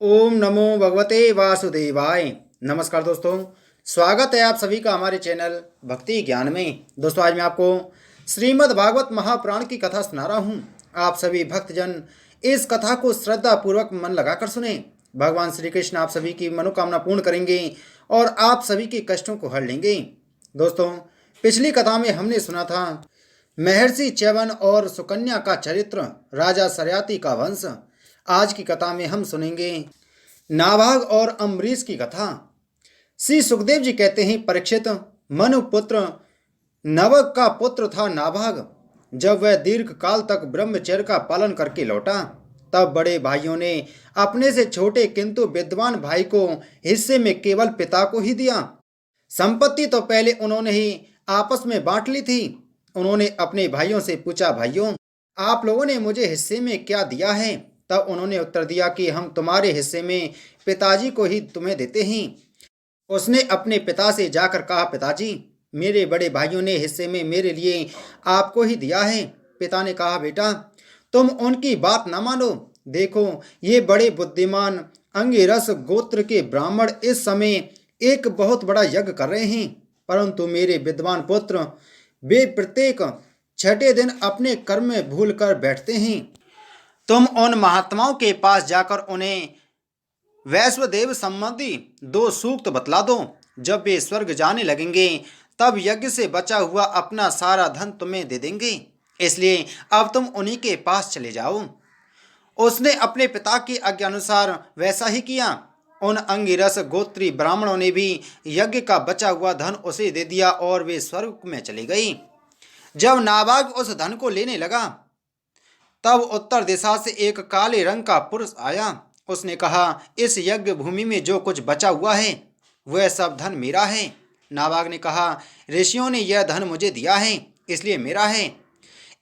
ओम नमो भगवते वासुदेवाय। नमस्कार दोस्तों, स्वागत है आप सभी का हमारे चैनल भक्ति ज्ञान में। दोस्तों, आज मैं आपको श्रीमद् भागवत महापुराण की कथा सुना रहा हूँ। आप सभी भक्तजन इस कथा को श्रद्धा पूर्वक मन लगाकर सुने। भगवान श्री कृष्ण आप सभी की मनोकामना पूर्ण करेंगे और आप सभी के कष्टों को हर लेंगे। दोस्तों, पिछली कथा में हमने सुना था महर्षि च्यवन और सुकन्या का चरित्र, राजा सरयाति का वंश। आज की कथा में हम सुनेंगे नाभाग और अम्बरीश की कथा। श्री सुखदेव जी कहते हैं, परीक्षित, मनु पुत्र नवक का पुत्र था नाभाग। जब वह दीर्घ काल तक ब्रह्मचर्य का पालन करके लौटा, तब बड़े भाइयों ने अपने से छोटे किंतु विद्वान भाई को हिस्से में केवल पिता को ही दिया। संपत्ति तो पहले उन्होंने ही आपस में बांट ली थी। उन्होंने अपने भाइयों से पूछा, भाइयों, आप लोगों ने मुझे हिस्से में क्या दिया है? तब उन्होंने उत्तर दिया कि हम तुम्हारे हिस्से में पिताजी को ही तुम्हें देते हैं। उसने अपने पिता से जाकर कहा, पिताजी, मेरे बड़े भाइयों ने हिस्से में मेरे लिए आपको ही दिया है। पिता ने कहा, बेटा, तुम उनकी बात न मानो। देखो, ये बड़े बुद्धिमान अंगिरस गोत्र के ब्राह्मण इस समय एक बहुत बड़ा यज्ञ कर रहे हैं, परंतु मेरे विद्वान पुत्र वे प्रत्येक छठे दिन अपने कर्म में भूल कर बैठते हैं। तुम उन महात्माओं के पास जाकर उन्हें वैश्वदेव संबंधी दो सूक्त बतला दो। जब वे स्वर्ग जाने लगेंगे, तब यज्ञ से बचा हुआ अपना सारा धन तुम्हें दे देंगे। इसलिए अब तुम उन्हीं के पास चले जाओ। उसने अपने पिता की आज्ञानुसार वैसा ही किया। उन अंगिरस गोत्री ब्राह्मणों ने भी यज्ञ का बचा हुआ धन उसे दे दिया और वे स्वर्ग में चले गए। जब नाभाग उस धन को लेने लगा, तब उत्तर दिशा से एक काले रंग का पुरुष आया। उसने कहा, इस यज्ञ भूमि में जो कुछ बचा हुआ है वह सब धन मेरा है। नाभाग ने कहा, ऋषियों ने यह धन मुझे दिया है, इसलिए मेरा है।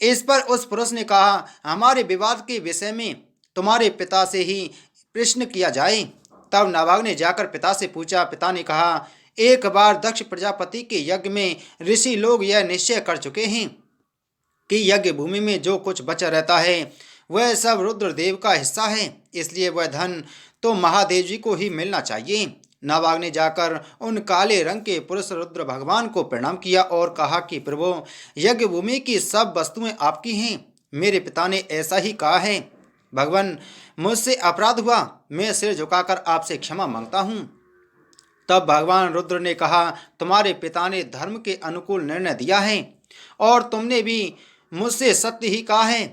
इस पर उस पुरुष ने कहा, हमारे विवाद के विषय में तुम्हारे पिता से ही प्रश्न किया जाए। तब नाभाग ने जाकर पिता से पूछा। पिता ने कहा, एक बार दक्ष प्रजापति के यज्ञ में ऋषि लोग यह निश्चय कर चुके हैं कि यज्ञ भूमि में जो कुछ बचा रहता है वह सब रुद्रदेव का हिस्सा है, इसलिए वह धन तो महादेव जी को ही मिलना चाहिए। नाभाग ने जाकर उन काले रंग के पुरुष रुद्र भगवान को प्रणाम किया और कहा कि प्रभु, यज्ञ भूमि की सब वस्तुएं आपकी हैं। मेरे पिता ने ऐसा ही कहा है। भगवान, मुझसे अपराध हुआ, मैं सिर झुकाकर आपसे क्षमा मांगता हूँ। तब भगवान रुद्र ने कहा, तुम्हारे पिता ने धर्म के अनुकूल निर्णय दिया है और तुमने भी मुझसे सत्य ही कहा है।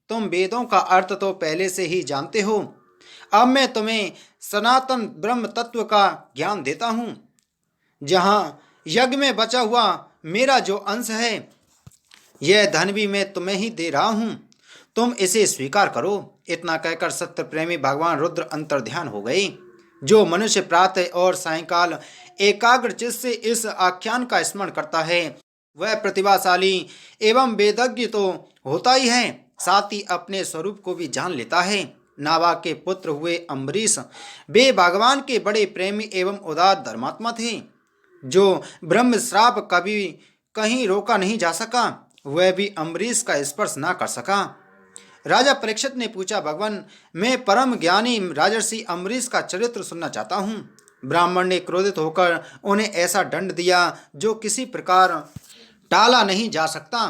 तुम वेदों का अर्थ तो पहले से ही जानते हो। अब मैं तुम्हें सनातन ब्रह्म तत्व का ज्ञान देता हूँ। जहाँ यज्ञ में बचा हुआ मेरा जो अंश है, यह धन भी मैं तुम्हें ही दे रहा हूँ। तुम इसे स्वीकार करो। इतना कहकर सत्य प्रेमी भगवान रुद्र अंतर्ध्यान हो गए। जो मनुष्य प्रातः और सायंकाल एकाग्र चित्त से इस आख्यान का स्मरण करता है वह प्रतिभाशाली एवं वेदज्ञ तो होता ही है, साथ ही अपने स्वरूप को भी जान लेता है। नाभाग के पुत्र हुए अम्बरीश वे भगवान के बड़े प्रेमी एवं उदार धर्मात्मा थे। जो ब्रह्म श्राप कभी कहीं रोका नहीं जा सका, वह भी अम्बरीश का स्पर्श ना कर सका। राजा परीक्षित ने पूछा, भगवान, मैं परम ज्ञानी राजर्षि अम्बरीश का चरित्र सुनना चाहता हूँ। ब्राह्मण ने क्रोधित होकर उन्हें ऐसा दंड दिया जो किसी प्रकार टाला नहीं जा सकता,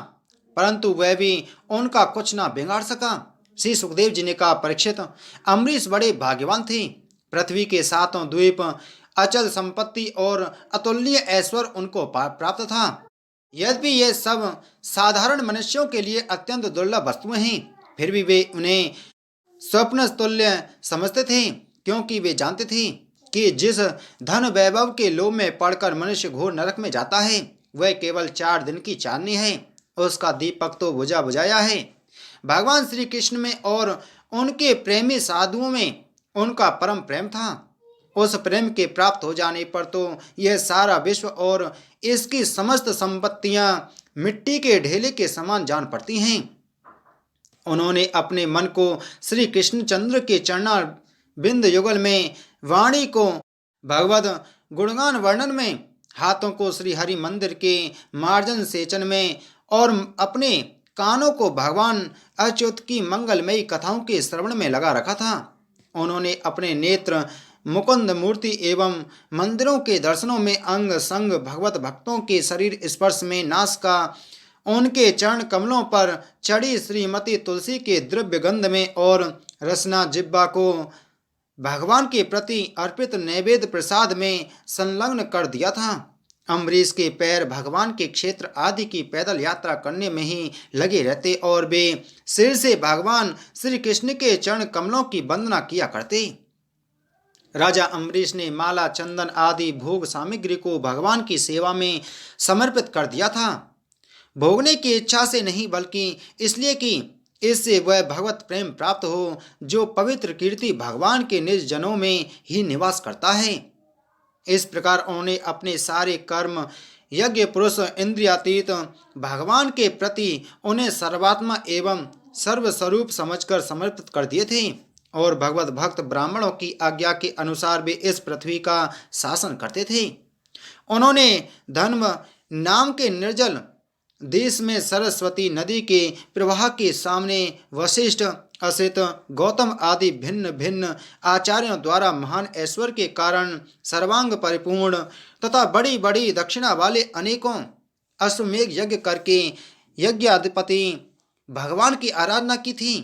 परंतु वह भी उनका कुछ ना बिगाड़ सका। श्री सुखदेव जी ने कहा, परीक्षित, अम्बरीश बड़े भाग्यवान थे। पृथ्वी के सातों द्वीप, अचल संपत्ति और अतुलनीय ऐश्वर्य उनको प्राप्त था। यद्यपि ये सब साधारण मनुष्यों के लिए अत्यंत दुर्लभ वस्तुएं हैं, फिर भी वे उन्हें स्वप्न तुल्य समझते थे, क्योंकि वे जानते थे कि जिस धन वैभव के लोभ में पड़कर मनुष्य घोर नरक में जाता है वह केवल 4 दिन की चांदनी है। उसका दीपक तो बुझा बुझाया है। भगवान श्री कृष्ण में और उनके प्रेमी साधुओं में उनका परम प्रेम था। उस प्रेम के प्राप्त हो जाने पर तो यह सारा विश्व और इसकी समस्त संपत्तियां मिट्टी के ढेले के समान जान पड़ती हैं। उन्होंने अपने मन को श्री कृष्णचंद्र के चरणार बिंद युगल में, वाणी को भगवद गुणगान वर्णन में, हाथों को श्री हरि मंदिर के मार्जन सेचन में और अपने कानों को भगवान अच्युत की मंगलमयी कथाओं के श्रवण में लगा रखा था। उन्होंने अपने नेत्र मुकुंद मूर्ति एवं मंदिरों के दर्शनों में, अंग संग भगवत भक्तों के शरीर स्पर्श में, नासिका उनके चरण कमलों पर चढ़ी श्रीमती तुलसी के द्रव्य गंध में और रसना जिब्बा को भगवान के प्रति अर्पित नैवेद्य प्रसाद में संलग्न कर दिया था। अम्बरीश के पैर भगवान के क्षेत्र आदि की पैदल यात्रा करने में ही लगे रहते और वे सिर से भगवान श्री कृष्ण के चरण कमलों की वंदना किया करते। राजा अम्बरीश ने माला, चंदन आदि भोग सामग्री को भगवान की सेवा में समर्पित कर दिया था, भोगने की इच्छा से नहीं बल्कि इसलिए कि इससे वह भगवत प्रेम प्राप्त हो जो पवित्र कीर्ति भगवान के निज जनों में ही निवास करता है। इस प्रकार उन्होंने अपने सारे कर्म यज्ञ पुरुष इंद्रियातीत भगवान के प्रति उन्हें सर्वात्मा एवं सर्वस्वरूप समझकर समर्पित कर दिए थे और भगवत भक्त ब्राह्मणों की आज्ञा के अनुसार वे इस पृथ्वी का शासन करते थे। उन्होंने धर्म नाम के निर्जल देश में सरस्वती नदी के प्रवाह के सामने वशिष्ठ, असित, गौतम आदि भिन्न भिन्न आचार्यों द्वारा महान ऐश्वर्य के कारण सर्वांग परिपूर्ण तथा बड़ी बड़ी दक्षिणा वाले अनेकों अश्वमेघ यज्ञ करके यज्ञाधिपति भगवान की आराधना की थी।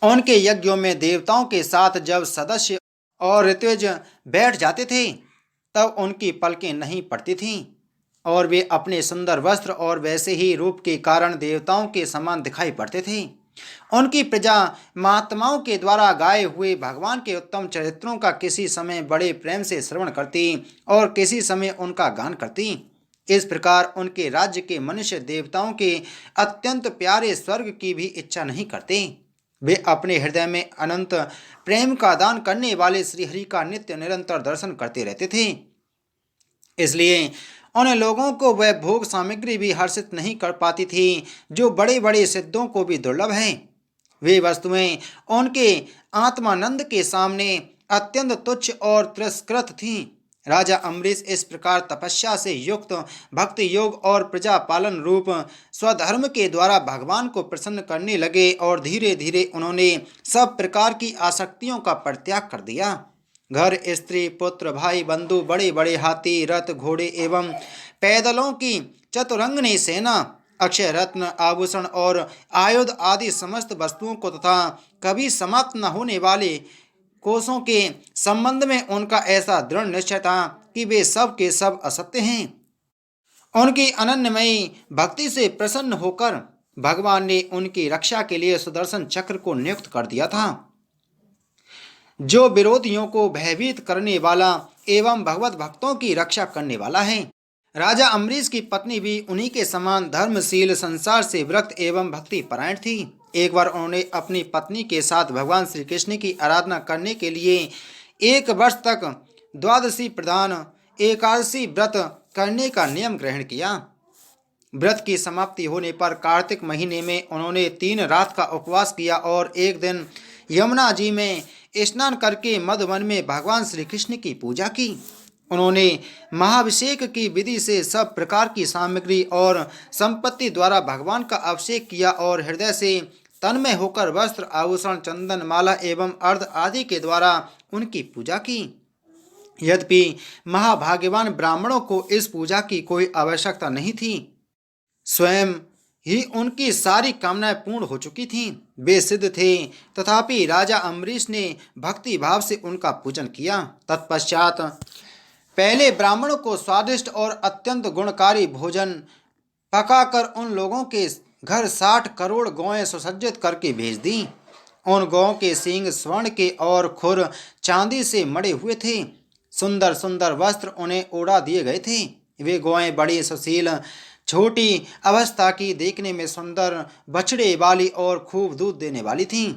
उनके यज्ञों में देवताओं के साथ जब सदस्य और ऋत्विज बैठ जाते थे तब उनकी पलकें नहीं पड़ती थीं और वे अपने सुंदर वस्त्र और वैसे ही रूप के कारण देवताओं के समान दिखाई पड़ते थे। उनकी प्रजा महात्माओं के द्वारा गाए हुए भगवान के उत्तम चरित्रों का किसी समय बड़े प्रेम से श्रवण करती और किसी समय उनका गान करती। इस प्रकार उनके राज्य के मनुष्य देवताओं के अत्यंत प्यारे स्वर्ग की भी इच्छा नहीं करते। वे अपने हृदय में अनंत प्रेम का दान करने वाले श्रीहरि का नित्य निरंतर दर्शन करते रहते थे। इसलिए उन लोगों को वह भोग सामग्री भी हर्षित नहीं कर पाती थी जो बड़े बड़े सिद्धों को भी दुर्लभ है। वे वस्तुएं उनके आत्मानंद के सामने अत्यंत तुच्छ और तिरस्कृत थीं। राजा अम्बरीश इस प्रकार तपस्या से युक्त भक्ति योग और प्रजा पालन रूप स्वधर्म के द्वारा भगवान को प्रसन्न करने लगे और धीरे धीरे उन्होंने सब प्रकार की आसक्तियों का परित्याग कर दिया। घर, स्त्री, पुत्र, भाई, बंधु, बड़े बड़े हाथी, रथ, घोड़े एवं पैदलों की चतुरंगनी सेना, अक्षय रत्न, आभूषण और आयुध आदि समस्त वस्तुओं को तथा कभी समाप्त न होने वाले कोषों के संबंध में उनका ऐसा दृढ़ निश्चय था कि वे सब के सब असत्य हैं। उनकी अनन्यमयी भक्ति से प्रसन्न होकर भगवान ने उनकी रक्षा के लिए सुदर्शन चक्र को नियुक्त कर दिया था, जो विरोधियों को भयभीत करने वाला एवं भगवत भक्तों की रक्षा करने वाला है। राजा अम्बरीश की पत्नी भी उन्हीं के समान धर्मशील, संसार से विरक्त एवं भक्ति परायण थी। एक बार उन्होंने अपनी पत्नी के साथ भगवान श्री कृष्ण की आराधना करने के लिए 1 वर्ष तक द्वादशी प्रधान एकादशी व्रत करने का नियम ग्रहण किया। व्रत की समाप्ति होने पर कार्तिक महीने में उन्होंने 3 रात का उपवास किया और एक दिन यमुना जी में स्नान करके मधुवन में भगवान श्री कृष्ण की पूजा की। उन्होंने महाभिषेक की विधि से सब प्रकार की सामग्री और संपत्ति द्वारा भगवान का अभिषेक किया और हृदय से तन्मय होकर वस्त्र, आभूषण, चंदन, माला एवं अर्ध आदि के द्वारा उनकी पूजा की। यद्यपि महाभाग्यवान ब्राह्मणों को इस पूजा की कोई आवश्यकता नहीं थी, स्वयं ही उनकी सारी कामनाएं पूर्ण हो चुकी थीं, वे सिद्ध थे, तथापि राजा अम्बरीश ने भक्ति भाव से उनका पूजन किया। तत्पश्चात पहले ब्राह्मणों को स्वादिष्ट और अत्यंत गुणकारी भोजन पकाकर उन लोगों के घर 60 करोड़ गौएं सुसज्जित करके भेज दी। उन गौओं के सींग स्वर्ण के और खुर चांदी से मढ़े हुए थे। सुंदर सुंदर वस्त्र उन्हें ओढ़ा दिए गए थे। वे गौएं बड़ी सुशील, छोटी अवस्था की, देखने में सुंदर, बछड़े वाली और खूब दूध देने वाली थीं।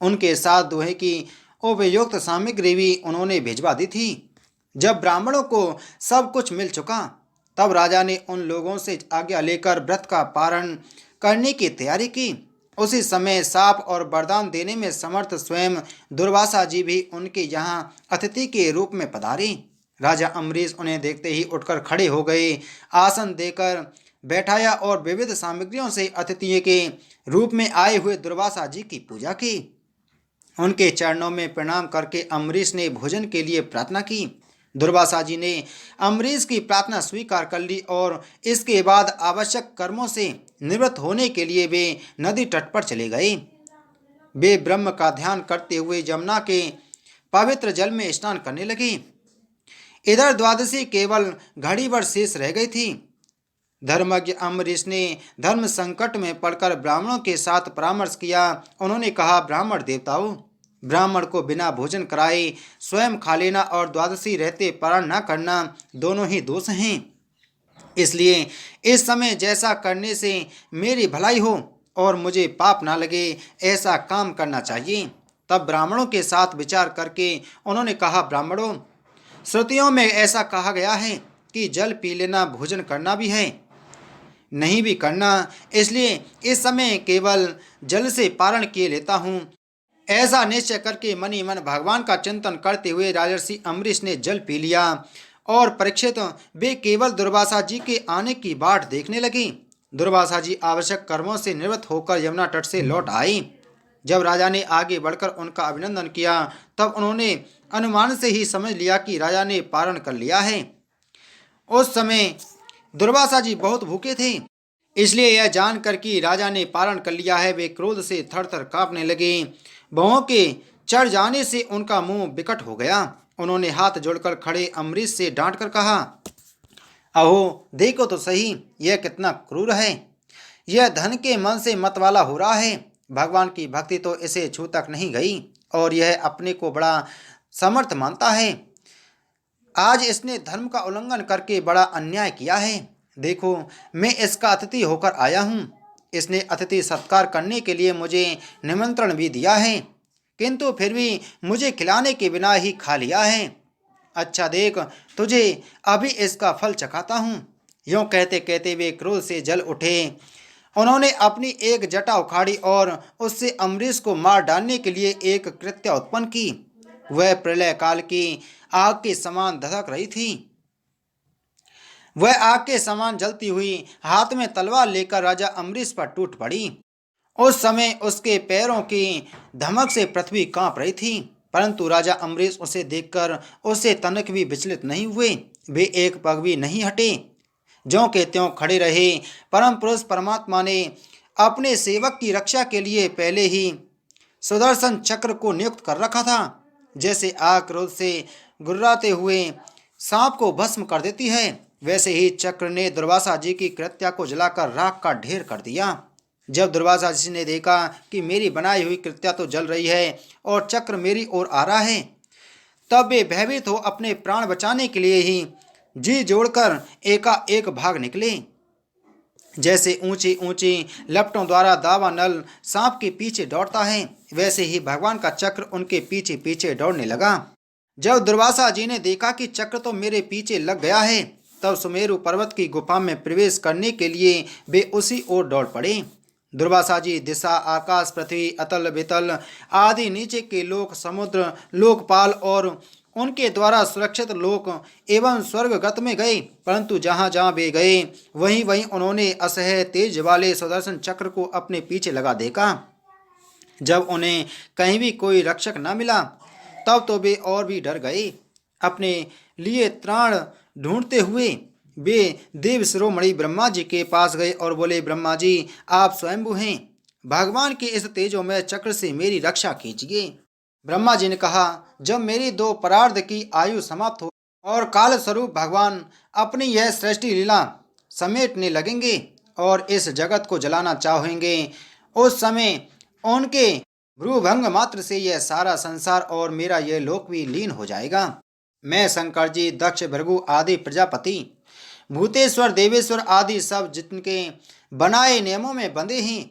उनके साथ दोहे की उपयुक्त सामग्री भी उन्होंने भिजवा दी थी। जब ब्राह्मणों को सब कुछ मिल चुका तब राजा ने उन लोगों से आज्ञा लेकर व्रत का पारण करने की तैयारी की। उसी समय साप और वरदान देने में समर्थ स्वयं दुर्वासा जी भी उनके यहाँ अतिथि के रूप में पधारे। राजा अम्बरीश उन्हें देखते ही उठकर खड़े हो गए, आसन देकर बैठाया और विविध सामग्रियों से अतिथि के रूप में आए हुए दुर्वासा जी की पूजा की। उनके चरणों में प्रणाम करके अम्बरीश ने भोजन के लिए प्रार्थना की। दुर्वासा जी ने अम्बरीश की प्रार्थना स्वीकार कर ली और इसके बाद आवश्यक कर्मों से निवृत्त होने के लिए वे नदी तट पर चले गए। वे ब्रह्म का ध्यान करते हुए यमुना के पवित्र जल में स्नान करने लगे। इधर द्वादशी केवल घड़ी भर शेष रह गई थी। धर्मज्ञ अम्बरीश ने धर्म संकट में पड़कर ब्राह्मणों के साथ परामर्श किया। उन्होंने कहा, ब्राह्मण देवताओं, ब्राह्मण को बिना भोजन कराए स्वयं खा लेना और द्वादशी रहते पारण न करना दोनों ही दोष हैं। इसलिए इस समय जैसा करने से मेरी भलाई हो और मुझे पाप ना लगे, ऐसा काम करना चाहिए। तब ब्राह्मणों के साथ विचार करके उन्होंने कहा, ब्राह्मणों, श्रुतियों में ऐसा कहा गया है कि जल पी लेना भोजन करना भी है, नहीं भी करना। इसलिए इस समय केवल जल से पारण किए लेता हूँ। ऐसा निश्चय करके मन ही मन भगवान का चिंतन करते हुए राजर्षि अम्बरीश ने जल पी लिया और परीक्षित वे केवल दुर्वासा जी के आने की बाट देखने लगी। दुर्वासा जी आवश्यक कर्मों से निवृत्त होकर यमुना तट से लौट आई। जब राजा ने आगे बढ़कर उनका अभिनंदन किया तब उन्होंने अनुमान से ही समझ लिया कि राजा ने पारण कर लिया है। उस समय दुर्वासा जी बहुत भूखे थे, इसलिए यह जानकर कि राजा ने पारण कर लिया है वे क्रोध से थर थर कांपने लगे। भौं के चढ़ जाने से उनका मुंह विकट हो गया। उन्होंने हाथ जोड़कर खड़े अम्बरीश से डांट कर कहा, अहो देखो तो सही, यह कितना क्रूर है। यह धन के मन से मतवाला हो रहा है। भगवान की भक्ति तो इसे छू तक नहीं गई और यह अपने को बड़ा समर्थ मानता है। आज इसने धर्म का उल्लंघन करके बड़ा अन्याय किया है। देखो, मैं इसका अतिथि होकर आया हूँ। इसने अतिथि सत्कार करने के लिए मुझे निमंत्रण भी दिया है, किंतु फिर भी मुझे खिलाने के बिना ही खा लिया है। अच्छा देख, तुझे अभी इसका फल चखाता हूँ। यूँ कहते कहते वे क्रोध से जल उठे। उन्होंने अपनी एक जटा उखाड़ी और उससे अम्बरीश को मार डालने के लिए एक कृत्य उत्पन्न की। वह प्रलय काल की आग के समान धधक रही थी। वह आग के समान जलती हुई हाथ में तलवार लेकर राजा अम्बरीश पर टूट पड़ी। उस समय उसके पैरों की धमक से पृथ्वी कांप रही थी, परंतु राजा अम्बरीश उसे देखकर उससे तनक भी विचलित नहीं हुए। वे एक पग भी नहीं हटे, ज्यों के त्यों खड़े रहे। परम पुरुष परमात्मा ने अपने सेवक की रक्षा के लिए पहले ही सुदर्शन चक्र को नियुक्त कर रखा था। जैसे आग क्रोध से गुर्राते हुए सांप को भस्म कर देती है, वैसे ही चक्र ने दुर्वासा जी की कृत्या को जलाकर राख का ढेर कर दिया। जब दुर्वासा जी ने देखा कि मेरी बनाई हुई कृत्या तो जल रही है और चक्र मेरी ओर आ रहा है, तब वे भयभीत हो अपने प्राण बचाने के लिए ही जी जोड़कर एकाएक भाग निकले। जैसे ऊंची ऊंची लपटों द्वारा दावानल सांप के पीछे दौड़ता है, वैसे ही भगवान का चक्र उनके पीछे पीछे दौड़ने लगा। जब दुर्वासा जी ने देखा कि चक्र तो मेरे पीछे लग गया है, तब सुमेरु पर्वत की गुफा में प्रवेश करने के लिए वे उसी ओर दौड़ पड़े। दुर्वासा जी दिशा, आकाश, पृथ्वी, अतल वितल आदि नीचे के लोक, समुद्र, लोकपाल और उनके द्वारा सुरक्षित लोक एवं स्वर्गगत में गए, परंतु जहाँ जहाँ वे गए वहीं वहीं उन्होंने असह्य तेज वाले सुदर्शन चक्र को अपने पीछे लगा देखा। जब उन्हें कहीं भी कोई रक्षक न मिला तब तो वे और भी डर गए। अपने लिए त्राण ढूंढते हुए वे देव शिरोमणि ब्रह्मा जी के पास गए और बोले, ब्रह्मा जी, आप स्वयंभू हैं, भगवान के इस तेजोमय चक्र से मेरी रक्षा कीजिए। ब्रह्मा जी ने कहा, जब मेरी 2 परार्ध की आयु समाप्त हो और काल स्वरूप भगवान अपनी यह सृष्टि लीला समेटने लगेंगे और इस जगत को जलाना चाहेंगे, उस समय उनके भ्रूभंग मात्र से यह सारा संसार और मेरा यह लोक भी लीन हो जाएगा। मैं शंकर जी, दक्ष, भृगु आदि प्रजापति, भूतेश्वर, देवेश्वर आदि सब जिनके बनाए नियमों में बंधे हैं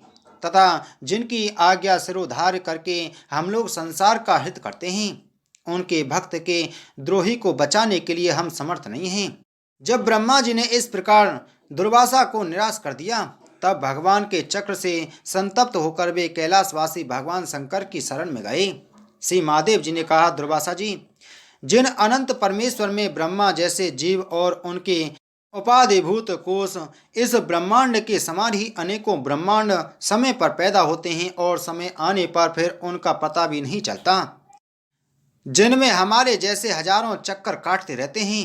तथा जिनकी आज्ञा सिरोधार्य करके हम लोग संसार का हित करते हैं, उनके भक्त के द्रोही को बचाने के लिए हम समर्थ नहीं हैं। जब ब्रह्मा जी ने इस प्रकार दुर्वासा को निराश कर दिया, तब भगवान के चक्र से संतप्त होकर वे कैलाशवासी भगवान शंकर की शरण में गए। श्री महादेव जी ने कहा, दुर्वासा जी, जिन अनंत परमेश्वर में ब्रह्मा जैसे जीव और उनके उपाधिभूत कोश इस ब्रह्मांड के समान ही अनेकों ब्रह्मांड समय पर पैदा होते हैं और समय आने पर फिर उनका पता भी नहीं चलता, जिनमें हमारे जैसे हजारों चक्कर काटते रहते हैं।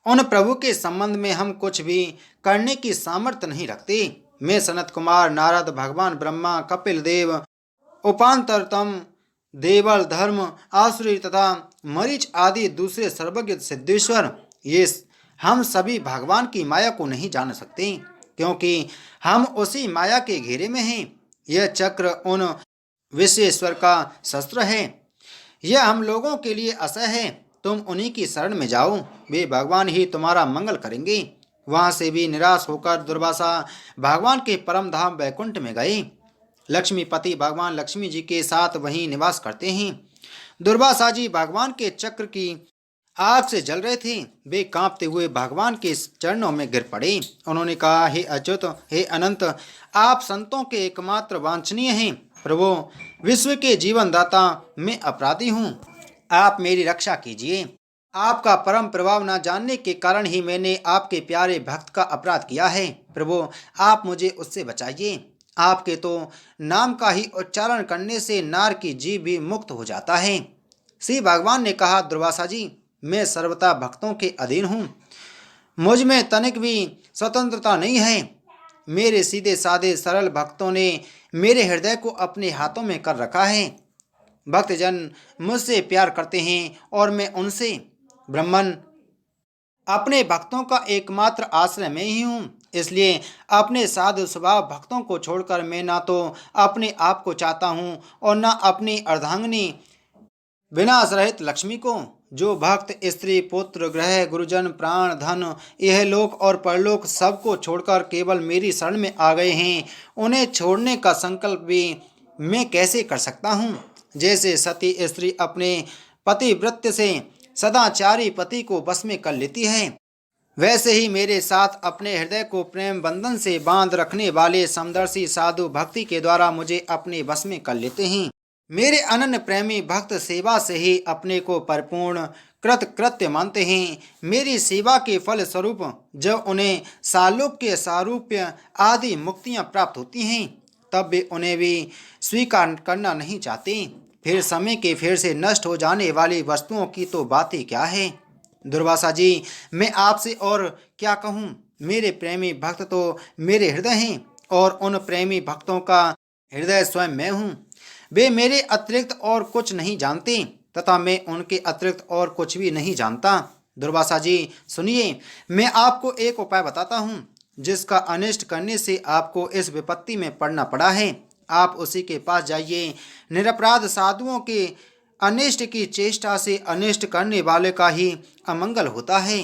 उन प्रभु के संबंध में हम कुछ भी करने की सामर्थ्य नहीं रखते। मैं सनत कुमार, नारद, भगवान ब्रह्मा, कपिल देव, उपांतरतम, देवल, धर्म, आसुरी तथा मरीच आदि दूसरे सर्वज्ञ सिद्धेश्वर, ये हम सभी भगवान की माया को नहीं जान सकते, क्योंकि हम उसी माया के घेरे में हैं। यह चक्र उन विश्वेश्वर का शस्त्र है, यह हम लोगों के लिए असह्य है। तुम उन्हीं की शरण में जाओ, वे भगवान ही तुम्हारा मंगल करेंगे। वहां से भी निराश होकर दुर्वासा भगवान के परम धाम वैकुंठ में गए। लक्ष्मीपति भगवान लक्ष्मी जी के साथ वहीं निवास करते हैं। दुर्वासा जी भगवान के चक्र की आग से जल रहे थे। वे कांपते हुए भगवान के चरणों में गिर पड़े। उन्होंने कहा, हे अच्युत, हे अनंत, आप संतों के एकमात्र वांछनीय हैं। प्रभु, विश्व के जीवन दाता, मैं अपराधी हूँ, आप मेरी रक्षा कीजिए। आपका परम प्रभाव न जानने के कारण ही मैंने आपके प्यारे भक्त का अपराध किया है। प्रभु, आप मुझे उससे बचाइए। आपके तो नाम का ही उच्चारण करने से नार की जीव भी मुक्त हो जाता है। श्री भगवान ने कहा, दुर्वासा जी, मैं सर्वथा भक्तों के अधीन हूँ, मुझ में तनिक भी स्वतंत्रता नहीं है। मेरे सीधे साधे सरल भक्तों ने मेरे हृदय को अपने हाथों में कर रखा है। भक्तजन मुझसे प्यार करते हैं और मैं उनसे। ब्राह्मण अपने भक्तों का एकमात्र आश्रय मैं ही हूँ, इसलिए अपने साधु स्वभाव भक्तों को छोड़कर मैं ना तो अपने आप को चाहता हूँ और ना अपनी अर्धांगिनी विनाश रहित लक्ष्मी को। जो भक्त स्त्री, पुत्र, गृह, गुरुजन, प्राण, धन, यह लोक और परलोक सबको छोड़कर केवल मेरी शरण में आ गए हैं, उन्हें छोड़ने का संकल्प भी मैं कैसे कर सकता हूँ। जैसे सती स्त्री अपने पतिव्रत्य से सदाचारी पति को बस में कर लेती है, वैसे ही मेरे साथ अपने हृदय को प्रेम बंधन से बांध रखने वाले समदर्शी साधु भक्ति के द्वारा मुझे अपने बस में कर लेते हैं। मेरे अनन्य प्रेमी भक्त सेवा से ही अपने को परिपूर्ण कृतकृत्य मानते हैं। मेरी सेवा के फल स्वरूप जब उन्हें सालोक्य, सारूप्य आदि मुक्तियां प्राप्त होती हैं, तब वे उन्हें भी स्वीकार करना नहीं चाहते। फिर समय के फेर से नष्ट हो जाने वाली वस्तुओं की तो बात ही क्या है। दुर्वासा जी, मैं आपसे और क्या कहूँ। मेरे प्रेमी भक्त तो मेरे हृदय हैं और उन प्रेमी भक्तों का हृदय स्वयं मैं हूँ। वे मेरे अतिरिक्त और कुछ नहीं जानते तथा मैं उनके अतिरिक्त और कुछ भी नहीं जानता। दुर्वासा जी सुनिए, मैं आपको एक उपाय बताता हूँ जिसका अनिष्ट करने से आपको इस विपत्ति में पड़ना पड़ा है। आप उसी के पास जाइए। निरपराध साधुओं के अनिष्ट की चेष्टा से अनिष्ट करने वाले का ही अमंगल होता है।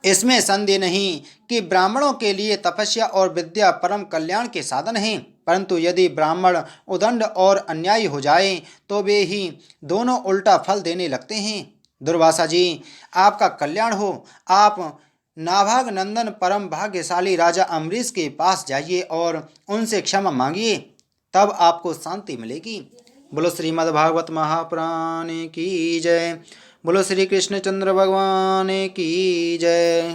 इसमें संदेह नहीं कि ब्राह्मणों के लिए तपस्या और विद्या परम कल्याण के साधन हैं, परंतु यदि ब्राह्मण उदंड और अन्यायी हो जाए तो वे ही दोनों उल्टा फल देने लगते हैं। दुर्वासा जी, आपका कल्याण हो। आप नाभाग नंदन परम भाग्यशाली राजा अम्बरीश के पास जाइए और उनसे क्षमा मांगिए, तब आपको शांति मिलेगी। बोलो श्रीमद् भागवत महापुराण की जय। बोलो श्री कृष्णचंद्र भगवान की जय।